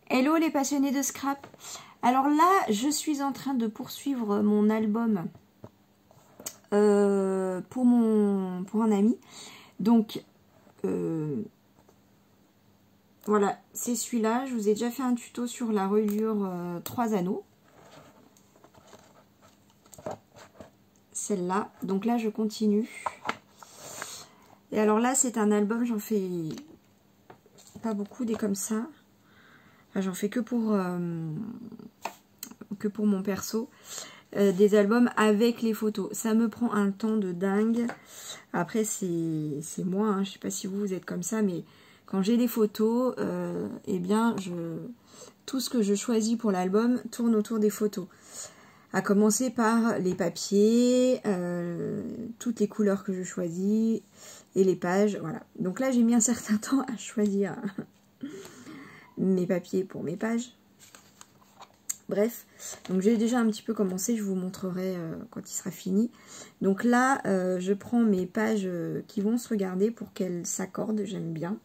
Hello les passionnés de scrap. Alors là, je suis en train de poursuivre mon album pour un ami. Donc, voilà, c'est celui-là. Je vous ai déjà fait un tuto sur la reliure 3 anneaux. Celle-là. Donc là, je continue. Et alors là, c'est un album, j'en fais pas beaucoup des comme ça. Enfin, j'en fais que pour mon perso. Des albums avec les photos. Ça me prend un temps de dingue. Après, c'est moi, hein. Je sais pas si vous êtes comme ça, mais quand j'ai des photos, eh bien, tout ce que je choisis pour l'album tourne autour des photos. À commencer par les papiers, toutes les couleurs que je choisis et les pages. Voilà. Donc là, j'ai mis un certain temps à choisir mes papiers pour mes pages. Bref, donc j'ai déjà un petit peu commencé, je vous montrerai quand il sera fini. Donc là, je prends mes pages qui vont se regarder pour qu'elles s'accordent, j'aime bien.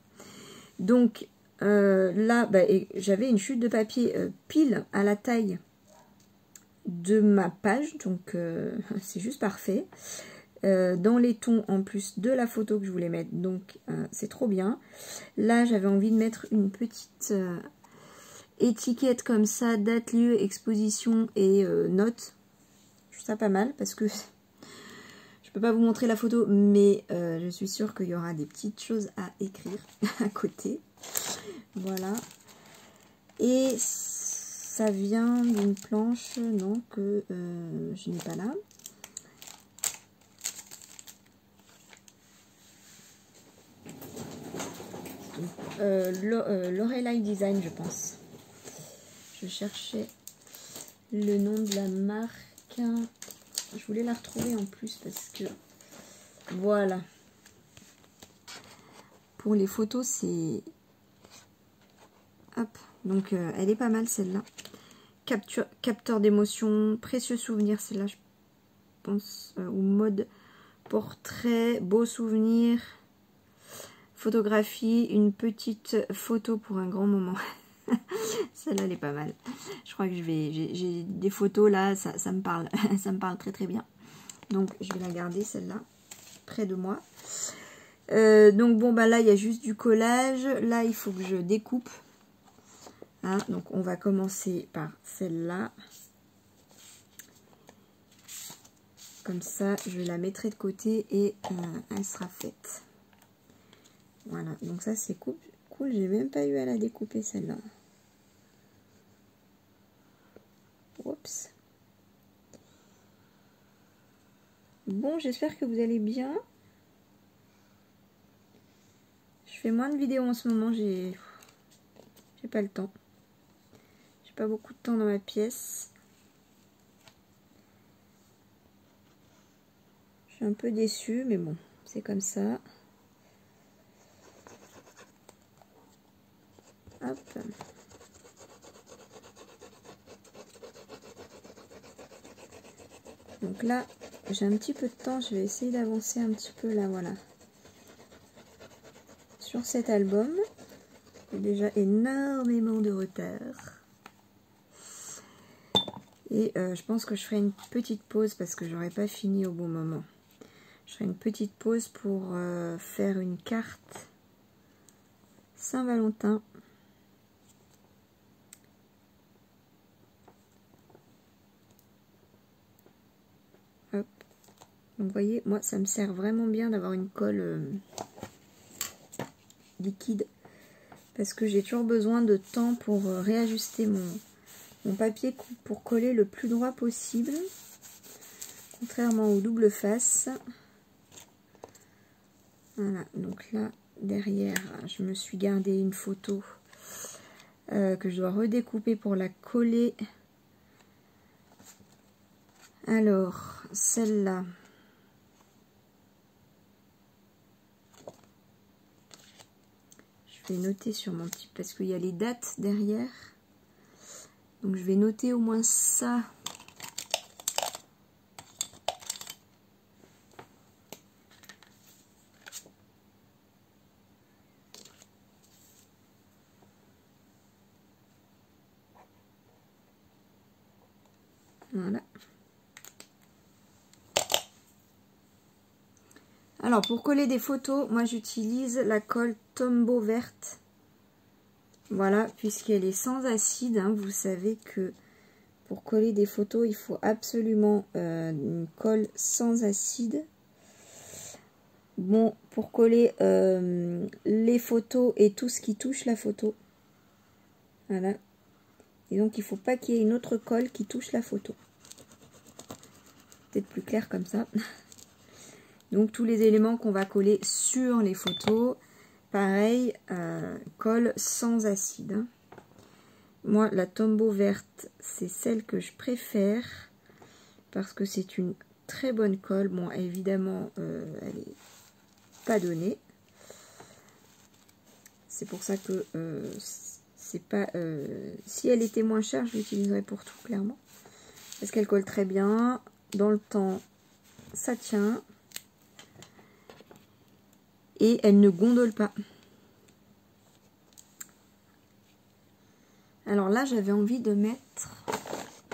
Donc là, j'avais une chute de papier pile à la taille de ma page, donc c'est juste parfait. Dans les tons en plus de la photo que je voulais mettre, donc c'est trop bien. Là, j'avais envie de mettre une petite... étiquette comme ça, date, lieu, exposition et notes. Je trouve ça pas mal parce que je peux pas vous montrer la photo, mais je suis sûre qu'il y aura des petites choses à écrire à côté. Voilà. Et ça vient d'une planche, non, que je n'ai pas là. Lorelai Design, je pense. Je cherchais le nom de la marque. Je voulais la retrouver en plus parce que voilà. Pour les photos, c'est... Hop. Donc, elle est pas mal celle-là. Capteur d'émotion, précieux souvenir, celle-là, je pense. Ou mode portrait, beau souvenir. Photographie, une petite photo pour un grand moment. Celle-là, elle est pas mal. Je crois que j'ai des photos là, ça me parle. Ça me parle très très bien. Donc, je vais la garder celle-là près de moi. Donc, bon, bah là, il y a juste du collage. Là, il faut que je découpe. Hein, donc, on va commencer par celle-là. Comme ça, je la mettrai de côté et elle sera faite. Voilà, donc ça, c'est cool. J'ai même pas eu à la découper celle-là. Oups. Bon, j'espère que vous allez bien. Je fais moins de vidéos en ce moment, j'ai pas le temps. J'ai pas beaucoup de temps dans ma pièce. Je suis un peu déçue, mais bon, c'est comme ça. Hop. Donc là, j'ai un petit peu de temps, je vais essayer d'avancer un petit peu là, voilà. Sur cet album, j'ai déjà énormément de retard. Et je pense que je ferai une petite pause parce que j'aurai pas fini au bon moment. Je ferai une petite pause pour faire une carte Saint-Valentin. Hop. Donc, vous voyez, moi, ça me sert vraiment bien d'avoir une colle liquide. Parce que j'ai toujours besoin de temps pour réajuster mon papier pour coller le plus droit possible. Contrairement au double face. Voilà, donc là, derrière, je me suis gardé une photo que je dois redécouper pour la coller. Alors, celle-là. Je vais noter sur mon petit... parce qu'il y a les dates derrière. Donc, je vais noter au moins ça. Voilà. Alors, pour coller des photos, moi j'utilise la colle Tombow verte. Voilà, puisqu'elle est sans acide. Hein, vous savez que pour coller des photos, il faut absolument une colle sans acide. Bon, pour coller les photos et tout ce qui touche la photo. Voilà. Et donc, il ne faut pas qu'il y ait une autre colle qui touche la photo. Peut-être plus clair comme ça. Donc tous les éléments qu'on va coller sur les photos, pareil, colle sans acide. Hein. Moi, la Tombow verte, c'est celle que je préfère parce que c'est une très bonne colle. Bon, évidemment, elle n'est pas donnée. C'est pour ça que c'est pas. Si elle était moins chère, je l'utiliserais pour tout, clairement. Parce qu'elle colle très bien. Dans le temps, ça tient. Et elle ne gondole pas. Alors là, j'avais envie de mettre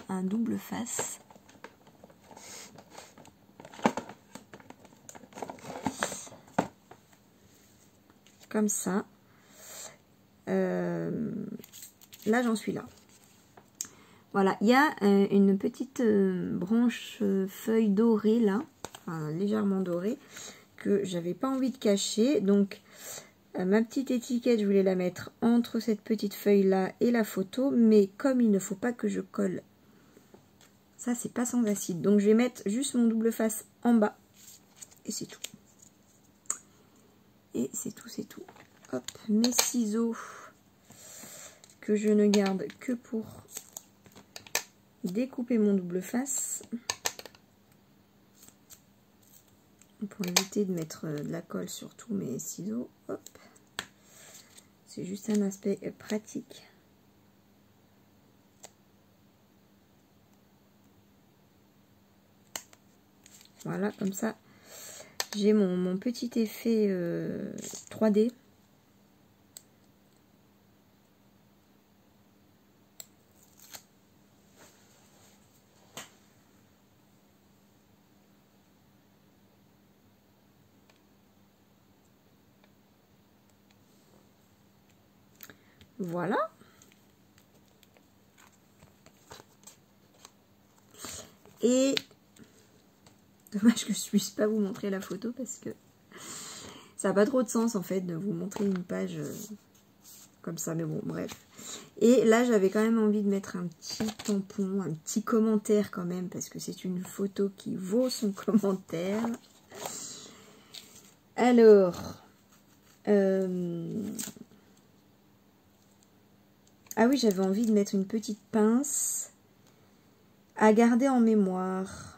un double face. Comme ça. Là, j'en suis là. Voilà, il y a une petite branche feuille dorée là, enfin légèrement dorée, que j'avais pas envie de cacher. Donc ma petite étiquette, je voulais la mettre entre cette petite feuille là et la photo, mais comme il ne faut pas que je colle, ça c'est pas sans acide, donc je vais mettre juste mon double face en bas et c'est tout. Et c'est tout, c'est tout. Hop, mes ciseaux que je ne garde que pour découper mon double face. Pour éviter de mettre de la colle sur tous mes ciseaux. Hop. C'est juste un aspect pratique. Voilà, comme ça, j'ai mon petit effet 3D. Voilà. Et dommage que je ne puisse pas vous montrer la photo parce que ça n'a pas trop de sens en fait de vous montrer une page comme ça. Mais bon, bref. Et là, j'avais quand même envie de mettre un petit tampon, un petit commentaire quand même parce que c'est une photo qui vaut son commentaire. Alors... ah oui, j'avais envie de mettre une petite pince à garder en mémoire.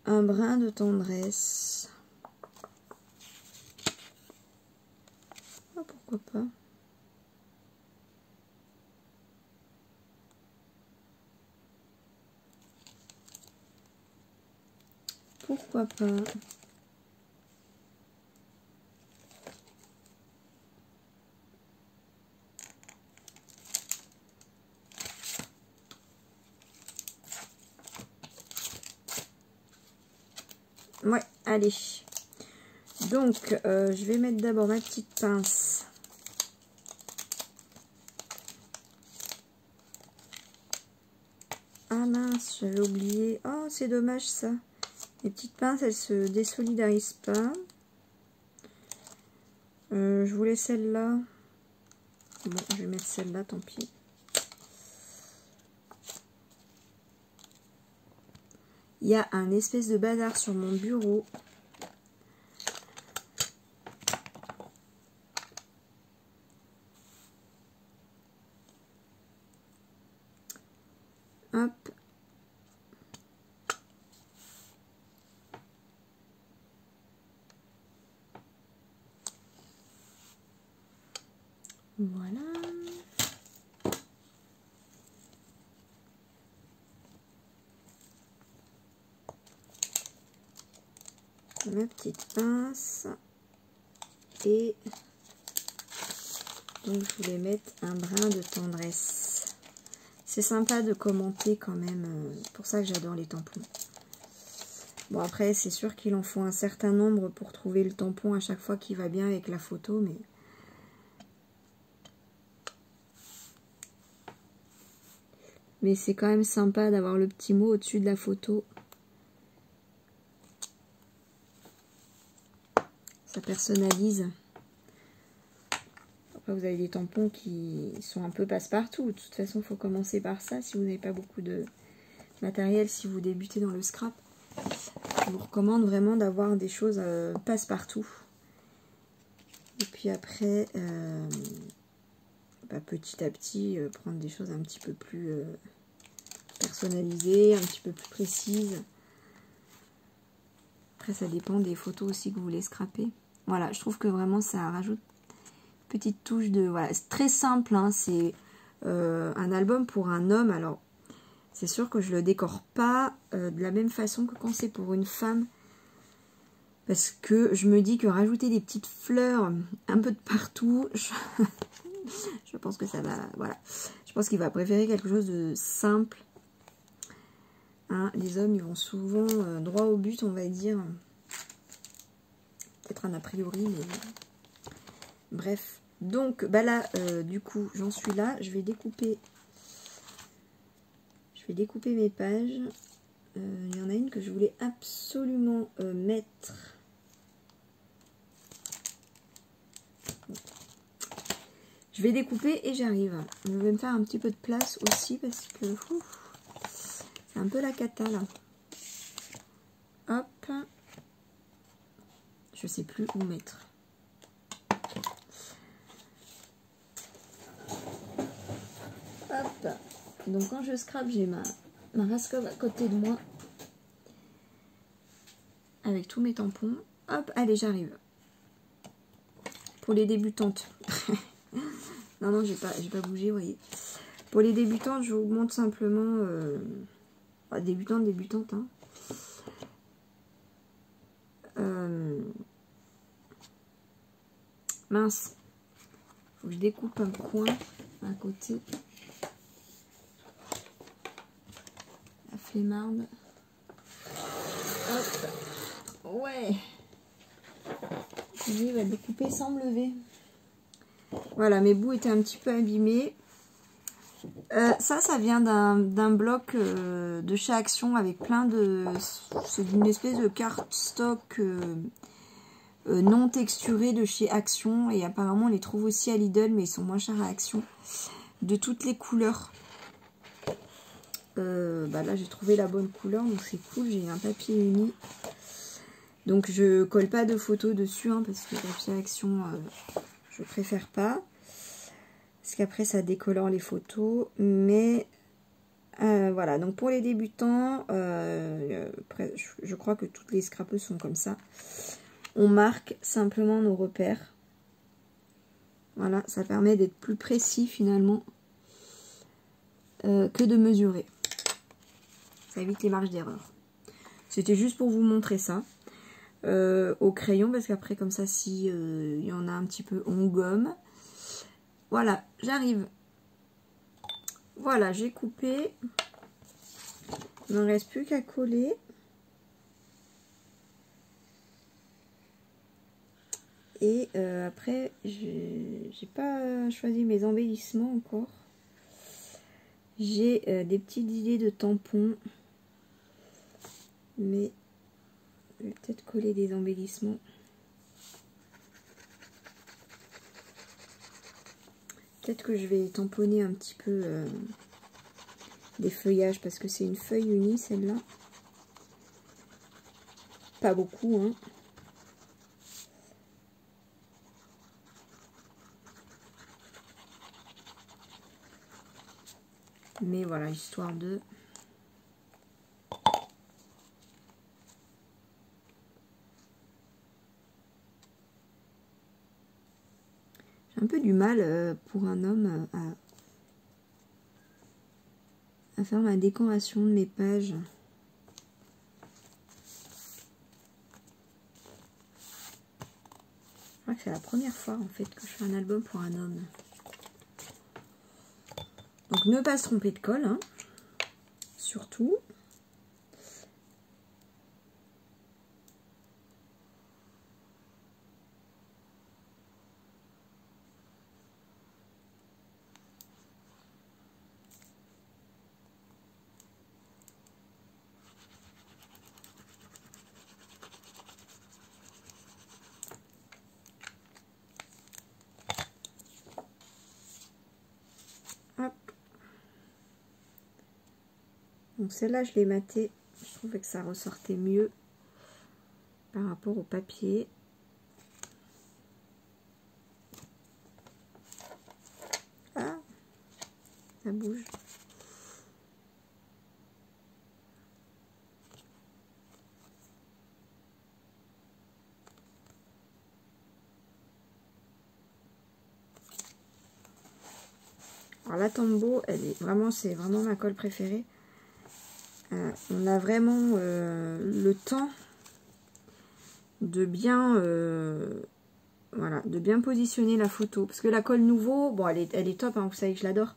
Un brin de tendresse. Ah, pourquoi pas. Pourquoi pas. Ouais, allez. Donc, je vais mettre d'abord ma petite pince. Ah mince, j'avais oublié. Oh, c'est dommage ça. Les petites pinces, elles se désolidarisent pas. Je voulais celle-là. Bon, je vais mettre celle-là, tant pis. Il y a un espèce de bazar sur mon bureau. Hop. Voilà. ma petite pince. Et donc je voulais mettre un brin de tendresse. C'est sympa de commenter quand même. Pour ça que j'adore les tampons. Bon après c'est sûr qu'il en faut un certain nombre pour trouver le tampon à chaque fois qui va bien avec la photo. Mais c'est quand même sympa d'avoir le petit mot au-dessus de la photo. Ça personnalise. Après, vous avez des tampons qui sont un peu passe-partout. De toute façon, il faut commencer par ça si vous n'avez pas beaucoup de matériel, si vous débutez dans le scrap. Je vous recommande vraiment d'avoir des choses passe-partout. Et puis après, petit à petit, prendre des choses un petit peu plus personnalisées, un petit peu plus précises. Après, ça dépend des photos aussi que vous voulez scraper. Voilà, je trouve que vraiment ça rajoute une petite touche de... Voilà, c'est très simple, hein, c'est un album pour un homme. Alors, c'est sûr que je le décore pas de la même façon que quand c'est pour une femme. Parce que je me dis que rajouter des petites fleurs un peu de partout, je pense que ça va... Voilà, je pense qu'il va préférer quelque chose de simple. Hein, les hommes, ils vont souvent droit au but, on va dire. Peut-être un a priori, mais... Bref. Donc, bah là, du coup, j'en suis là. Je vais découper mes pages. Il y en a une que je voulais absolument mettre. Je vais découper et j'arrive. Je vais me faire un petit peu de place aussi parce que c'est un peu la cata là. Hop. Je sais plus où mettre. Hop. Donc quand je scrape, j'ai ma rascove à côté de moi. Avec tous mes tampons. Hop, allez, j'arrive. Pour les débutantes. non, j'ai pas bougé, vous voyez. Pour les débutantes, je vous montre simplement... débutantes, hein. Mince. Faut que je découpe un coin à côté. La flemmarde. Hop. Ouais. Il va découper sans me lever. Voilà, mes bouts étaient un petit peu abîmés. Ça vient d'un bloc de chez Action avec plein de... C'est une espèce de cardstock non texturé de chez Action. Et apparemment, on les trouve aussi à Lidl, mais ils sont moins chers à Action. De toutes les couleurs. Là, j'ai trouvé la bonne couleur, donc c'est cool. J'ai un papier uni. Donc, je colle pas de photos dessus, hein, parce que le papier Action, je préfère pas. Parce qu'après, ça décolore les photos. Mais voilà, donc pour les débutants, je crois que toutes les scrapeuses sont comme ça. On marque simplement nos repères. Voilà, ça permet d'être plus précis finalement que de mesurer. Ça évite les marges d'erreur. C'était juste pour vous montrer ça. Au crayon, parce qu'après comme ça, si y en a un petit peu, on gomme. Voilà, j'arrive. Voilà, j'ai coupé. Il n'en reste plus qu'à coller. Et après, j'ai pas choisi mes embellissements encore. J'ai des petites idées de tampons. Mais je vais peut-être coller des embellissements. Peut-être que je vais tamponner un petit peu des feuillages parce que c'est une feuille unie celle-là. Pas beaucoup, hein. Mais voilà, histoire de... J'ai un peu du mal pour un homme à faire ma décoration de mes pages. c'est la première fois en fait que je fais un album pour un homme. Donc ne pas se tromper de colle, hein, surtout. Hop. Donc celle-là, je l'ai matée. Je trouvais que ça ressortait mieux par rapport au papier. Ah, ça bouge. Alors la Tombow, elle est vraiment, c'est vraiment ma colle préférée. On a vraiment le temps de bien, voilà, de bien positionner la photo. Parce que la colle Nouveau, bon, elle est top, hein, vous savez que je l'adore.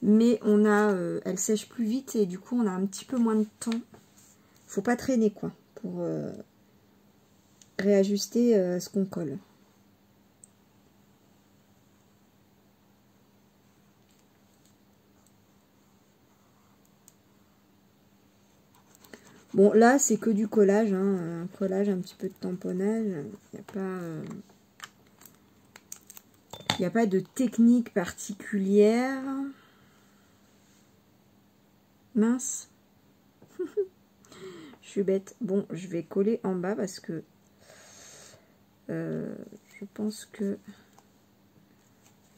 Mais on a, elle sèche plus vite et du coup, on a un petit peu moins de temps. Faut pas traîner, quoi, pour réajuster ce qu'on colle. Bon, là, c'est que du collage, hein, un collage, un petit peu de tamponnage. Il n'y a pas de technique particulière. Mince. Je suis bête. Bon, je vais coller en bas parce que je pense que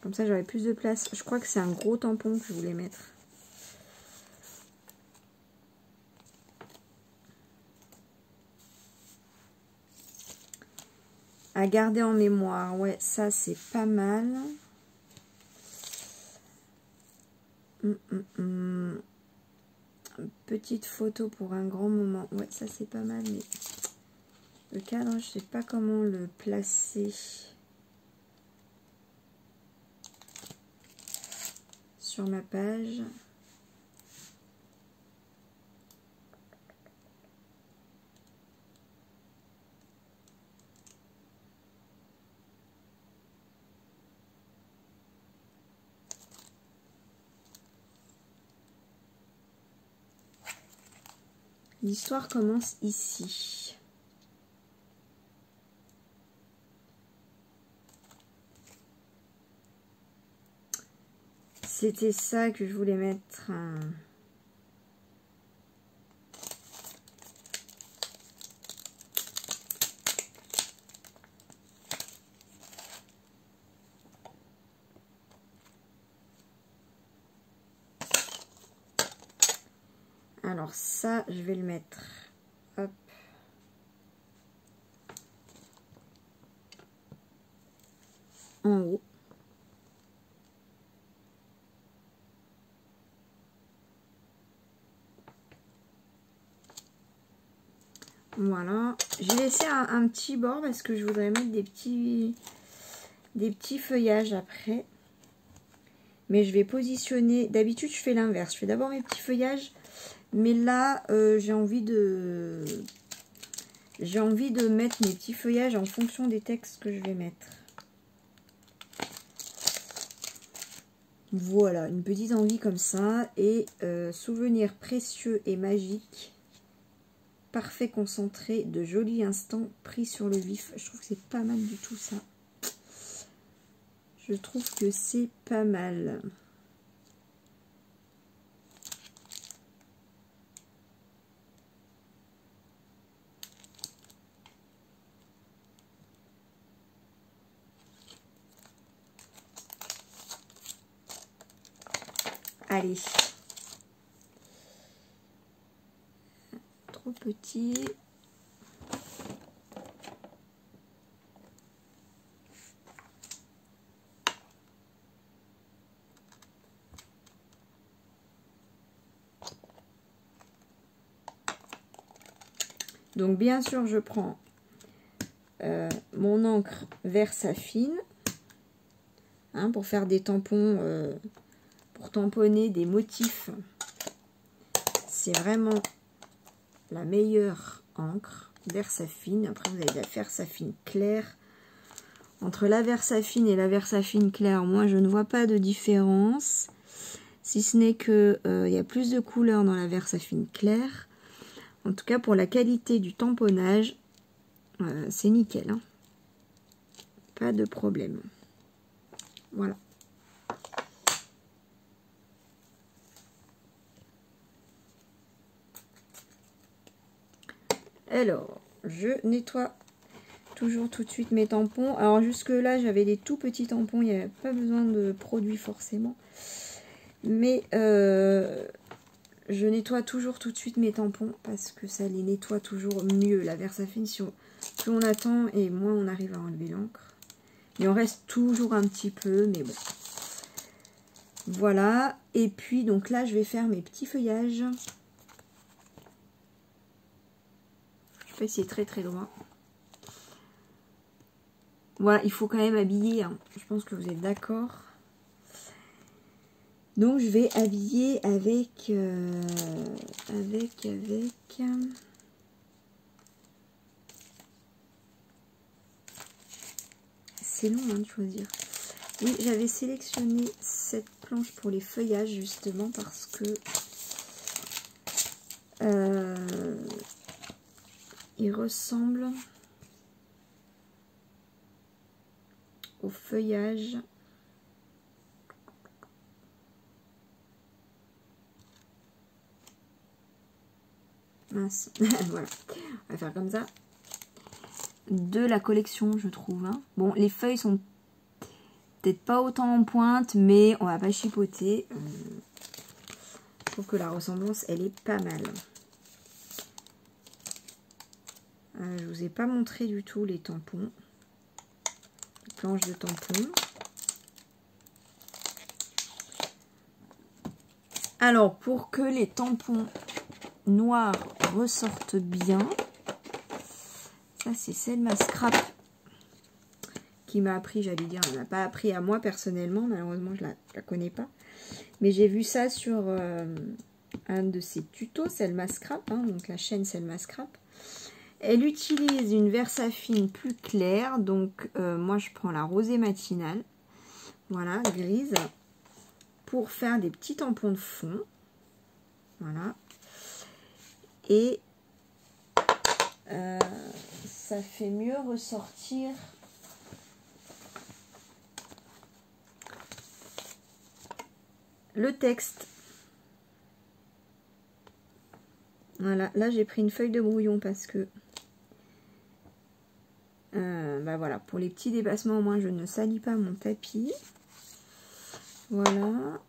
comme ça, j'aurai plus de place. Je crois que c'est un gros tampon que je voulais mettre. À garder en mémoire, ouais, ça c'est pas mal. Petite photo pour un grand moment, ouais, ça c'est pas mal, mais le cadre, je sais pas comment le placer sur ma page. L'histoire commence ici. C'était ça que je voulais mettre. Alors ça, je vais le mettre. Hop. En haut. Voilà. J'ai laissé un petit bord parce que je voudrais mettre des petits feuillages après. Mais je vais positionner. D'habitude, je fais l'inverse. Je fais d'abord mes petits feuillages. Mais là, j'ai envie de mettre mes petits feuillages en fonction des textes que je vais mettre. Voilà, une petite envie comme ça. Et souvenir précieux et magique. Parfait concentré, de jolis instants pris sur le vif. Je trouve que c'est pas mal du tout ça. Je trouve que c'est pas mal. Allez. Trop petit. Donc bien sûr, je prends mon encre Versafine, hein, pour faire des tampons, pour tamponner des motifs. C'est vraiment la meilleure encre, Versafine. Après, vous avez la Versafine claire. Entre la Versafine et la Versafine claire, moi, je ne vois pas de différence. Si ce n'est que il y a plus de couleurs dans la Versafine claire. En tout cas, pour la qualité du tamponnage, c'est nickel. Hein. Pas de problème. Voilà. Alors, je nettoie toujours tout de suite mes tampons. Alors jusque là, j'avais des tout petits tampons. Il n'y avait pas besoin de produits forcément. Mais je nettoie toujours tout de suite mes tampons parce que ça les nettoie toujours mieux. La Versafine, plus on attend et moins on arrive à enlever l'encre. Il en reste toujours un petit peu, mais bon. Voilà. Et puis, donc là, je vais faire mes petits feuillages. Je sais pas si c'est très très droit. Voilà, il faut quand même habiller. Hein. Je pense que vous êtes d'accord. Donc, je vais habiller avec... C'est long hein, de choisir. Oui, j'avais sélectionné cette planche pour les feuillages justement parce que il ressemble au feuillage mince. Voilà, on va faire comme ça. De la collection, je trouve. Hein. Bon, les feuilles sont peut-être pas autant en pointe, mais on va pas chipoter. Je trouve que la ressemblance, elle est pas mal. Je vous ai pas montré du tout les tampons. Les planches de tampons. Alors, pour que les tampons noirs ressortent bien, ça c'est Selma Scrap qui m'a appris, j'allais dire, elle m'a pas appris à moi personnellement, malheureusement je la connais pas. Mais j'ai vu ça sur un de ses tutos, Selma Scrap, hein, donc la chaîne Selma Scrap. Elle utilise une Versafine plus claire, donc moi je prends la rosée matinale, voilà, grise, pour faire des petits tampons de fond. Voilà. Et ça fait mieux ressortir le texte. Voilà, là j'ai pris une feuille de brouillon parce que bah voilà, pour les petits dépassements au moins je ne salis pas mon tapis. Voilà.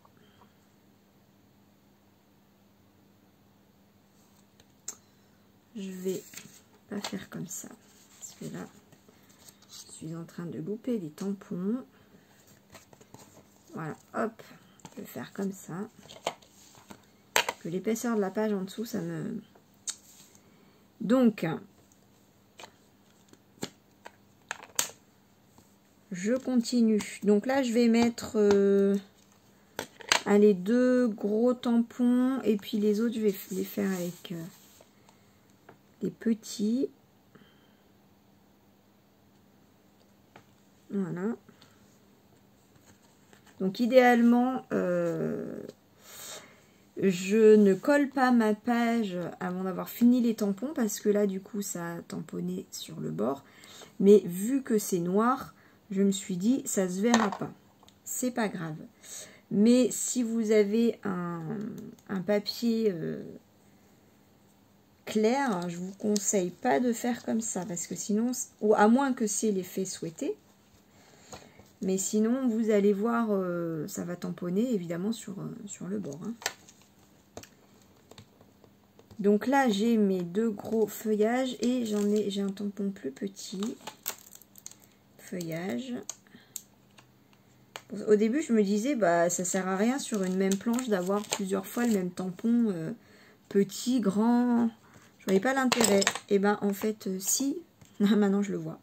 Je vais pas faire comme ça parce que là je suis en train de louper les tampons. Voilà, hop, je vais faire comme ça. Que l'épaisseur de la page en dessous, ça me... Donc, je continue. Donc là, je vais mettre allez, 2 gros tampons et puis les autres, je vais les faire avec les petits. Voilà. Donc idéalement, je ne colle pas ma page avant d'avoir fini les tampons parce que là du coup ça a tamponné sur le bord. Mais vu que c'est noir, je me suis dit ça se verra pas. C'est pas grave. Mais si vous avez un papier clair, je vous conseille pas de faire comme ça parce que sinon, ou à moins que c'est l'effet souhaité. Mais sinon, vous allez voir, ça va tamponner évidemment sur le bord. Hein. Donc là, j'ai mes 2 gros feuillages et j'ai un tampon plus petit. Feuillage. Au début, je me disais, bah ça sert à rien sur une même planche d'avoir plusieurs fois le même tampon, petit, grand. Je voyais pas l'intérêt. Et ben en fait, si. Maintenant, je le vois.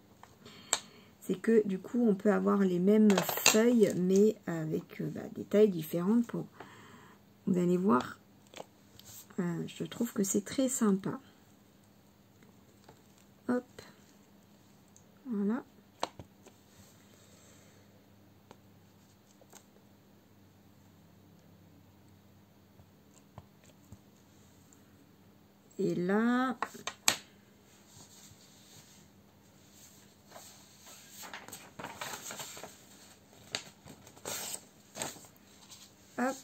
c'est que du coup, on peut avoir les mêmes feuilles, mais avec des tailles différentes. Vous allez voir, je trouve que c'est très sympa. Hop, voilà. Et là, hop.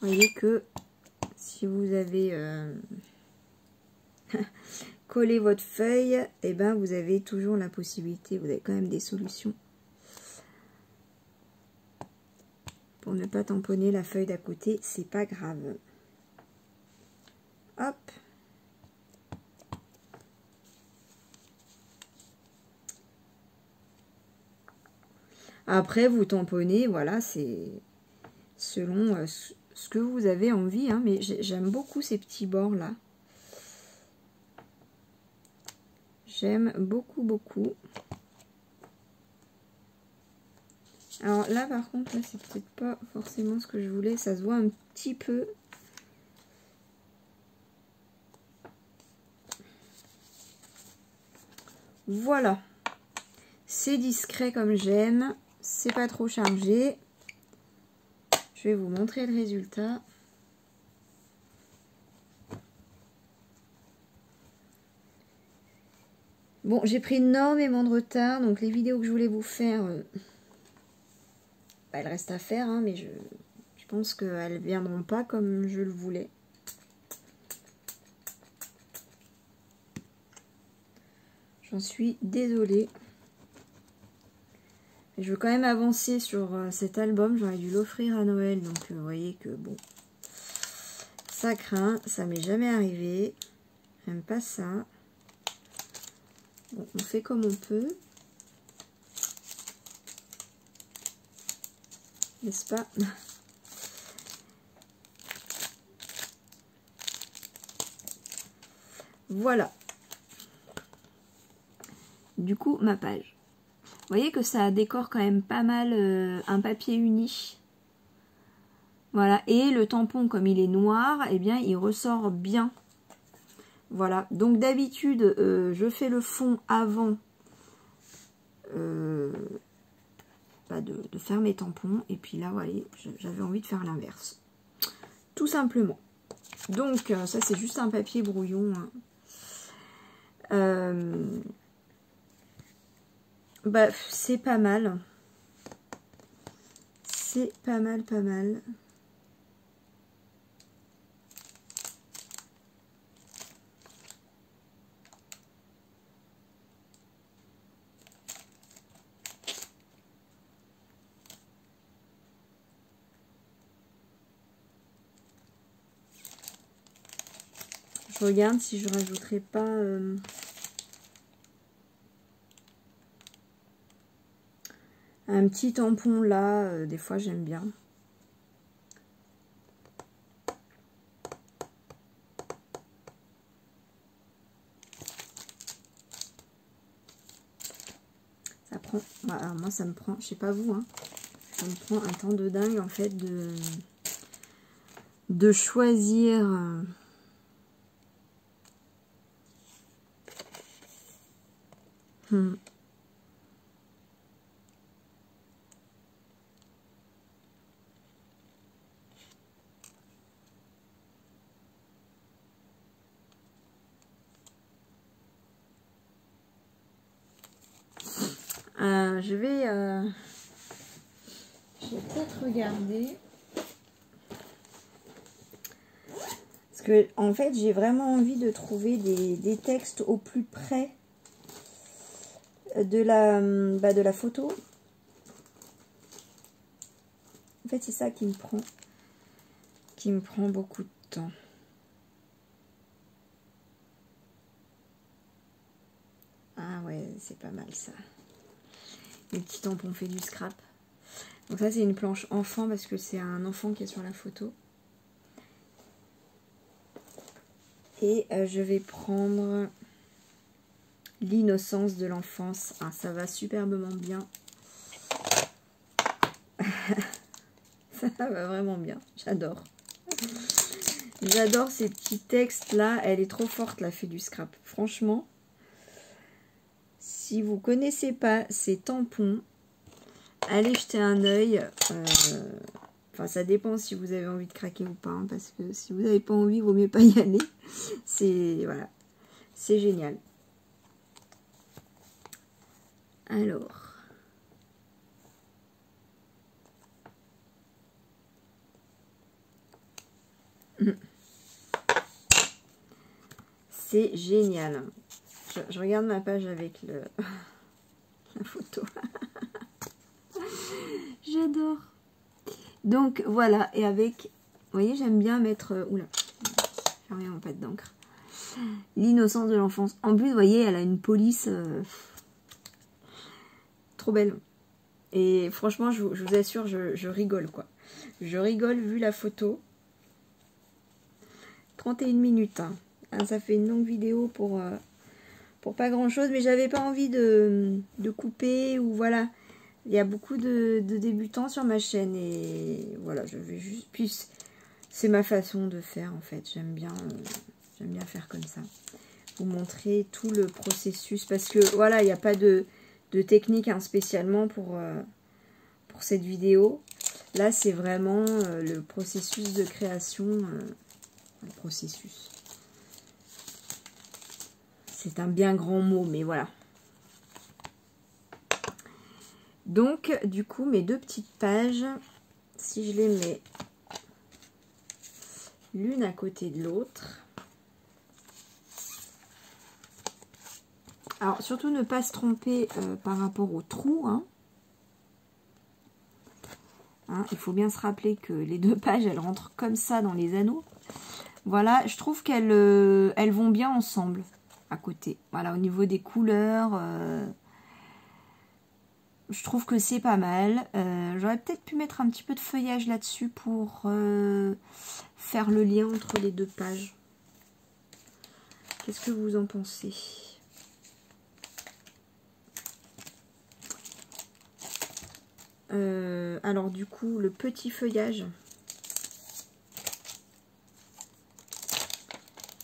Vous voyez que si vous avez collé votre feuille, et ben vous avez toujours la possibilité, vous avez quand même des solutions pour ne pas tamponner la feuille d'à côté, c'est pas grave. Hop. Après vous tamponnez, voilà, c'est selon ce que vous avez envie, hein, mais j'aime beaucoup ces petits bords là. J'aime beaucoup, beaucoup. Alors là, par contre, là, c'est peut-être pas forcément ce que je voulais. Ça se voit un petit peu. Voilà. C'est discret comme j'aime. C'est pas trop chargé. Je vais vous montrer le résultat. Bon, j'ai pris énormément de retard. Donc les vidéos que je voulais vous faire... elles restent à faire, hein, mais je pense qu'elles ne viendront pas comme je le voulais. J'en suis désolée. Je veux quand même avancer sur cet album. J'aurais dû l'offrir à Noël. Donc vous voyez que bon, ça craint. Ça m'est jamais arrivé. J'aime pas ça. Bon, on fait comme on peut. N'est-ce pas? Voilà. Du coup, ma page. Vous voyez que ça décore quand même pas mal un papier uni. Voilà. Et le tampon, comme il est noir, eh bien, il ressort bien. Voilà. Donc, d'habitude, je fais le fond avant de faire mes tampons. Et puis là, voilà, j'avais envie de faire l'inverse. Tout simplement. Donc, ça, c'est juste un papier brouillon. Bah, c'est pas mal. C'est pas mal, pas mal. Je regarde si je rajouterai pas... un petit tampon là, des fois j'aime bien. Ça prend, alors moi ça me prend, je sais pas vous, hein, ça me prend un temps de dingue en fait de choisir. Je vais peut-être regarder. Parce que en fait j'ai vraiment envie de trouver des textes au plus près de la photo. En fait c'est ça qui me prend beaucoup de temps. Ah ouais, c'est pas mal ça. Les petits tampons fait du scrap. Donc ça c'est une planche enfant parce que c'est un enfant qui est sur la photo. Et je vais prendre l'innocence de l'enfance. Ah, ça va superbement bien. Ça va vraiment bien. J'adore. J'adore ces petits textes là. Elle est trop forte la fée du scrap. Franchement, si vous connaissez pas ces tampons, allez jeter un œil. Enfin, ça dépend si vous avez envie de craquer ou pas. Hein, parce que si vous n'avez pas envie, il vaut mieux pas y aller. C'est voilà, c'est génial. Alors. C'est génial. Je regarde ma page avec la photo. J'adore. Donc voilà, et avec, vous voyez, j'aime bien mettre, oula, j'ai rien en pâte d'encre. L'innocence de l'enfance. En plus, vous voyez, elle a une police trop belle. Et franchement, je vous assure, je rigole, quoi. Je rigole vu la photo. 31 minutes, hein. Ça fait une longue vidéo pour pas grand chose, mais j'avais pas envie de couper, ou voilà. Il y a beaucoup de débutants sur ma chaîne, et voilà, je vais juste, puis c'est ma façon de faire en fait, j'aime bien faire comme ça, vous montrer tout le processus, parce que voilà, il n'y a pas de technique hein, spécialement pour cette vidéo. Là c'est vraiment le processus de création, le processus. C'est un bien grand mot, mais voilà. Donc, du coup, mes deux petites pages, si je les mets l'une à côté de l'autre. Alors, surtout ne pas se tromper par rapport au trou. Hein. Il faut bien se rappeler que les deux pages, elles rentrent comme ça dans les anneaux. Voilà, je trouve qu'elles elles vont bien ensemble à côté. Voilà, au niveau des couleurs... je trouve que c'est pas mal. J'aurais peut-être pu mettre un petit peu de feuillage là-dessus pour faire le lien entre les deux pages. Qu'est-ce que vous en pensez? Alors du coup, le petit feuillage.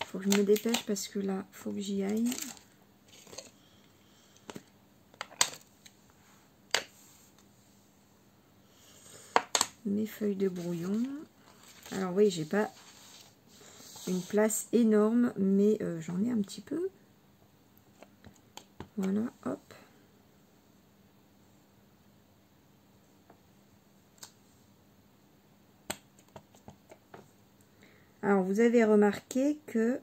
Faut que je me dépêche parce que là, faut que j'y aille. Mes feuilles de brouillon. Alors oui, j'ai pas une place énorme, mais j'en ai un petit peu. Voilà, hop. Alors vous avez remarqué que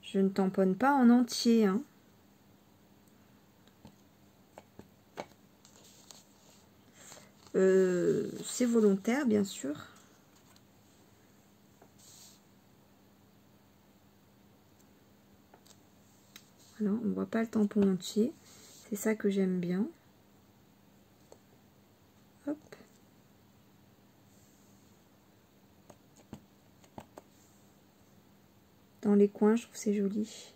je ne tamponne pas en entier. Hein. C'est volontaire, bien sûr. Voilà, on ne voit pas le tampon entier. C'est ça que j'aime bien. Hop. Dans les coins, je trouve c'est joli.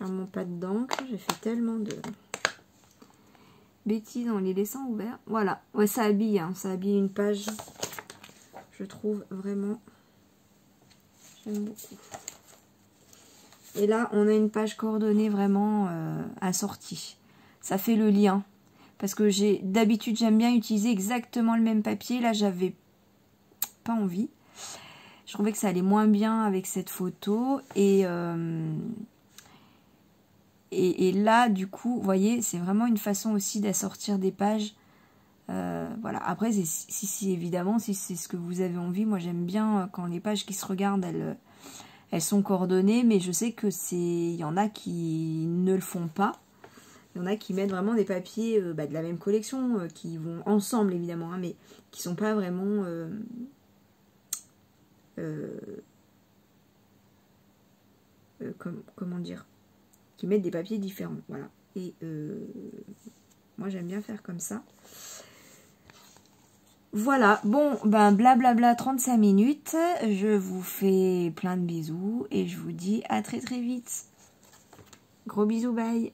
Mon pâte d'encre, j'ai fait tellement de bêtises en les laissant ouverts. Voilà, ouais, ça habille, hein, ça habille une page. Je trouve vraiment, j'aime beaucoup. Et là, on a une page coordonnée vraiment assortie. Ça fait le lien, parce que d'habitude j'aime bien utiliser exactement le même papier. Là, j'avais pas envie. Je trouvais que ça allait moins bien avec cette photo et là, du coup, vous voyez, c'est vraiment une façon aussi d'assortir des pages. Voilà. Après, si évidemment, si c'est ce que vous avez envie, moi j'aime bien quand les pages qui se regardent, elles sont coordonnées, mais je sais que il y en a qui ne le font pas. Il y en a qui mettent vraiment des papiers de la même collection, qui vont ensemble évidemment, hein, mais qui sont pas vraiment... comment dire, qui mettent des papiers différents. Voilà. Et moi, j'aime bien faire comme ça. Voilà, bon, ben blablabla 35 minutes. Je vous fais plein de bisous et je vous dis à très très vite. Gros bisous, bye.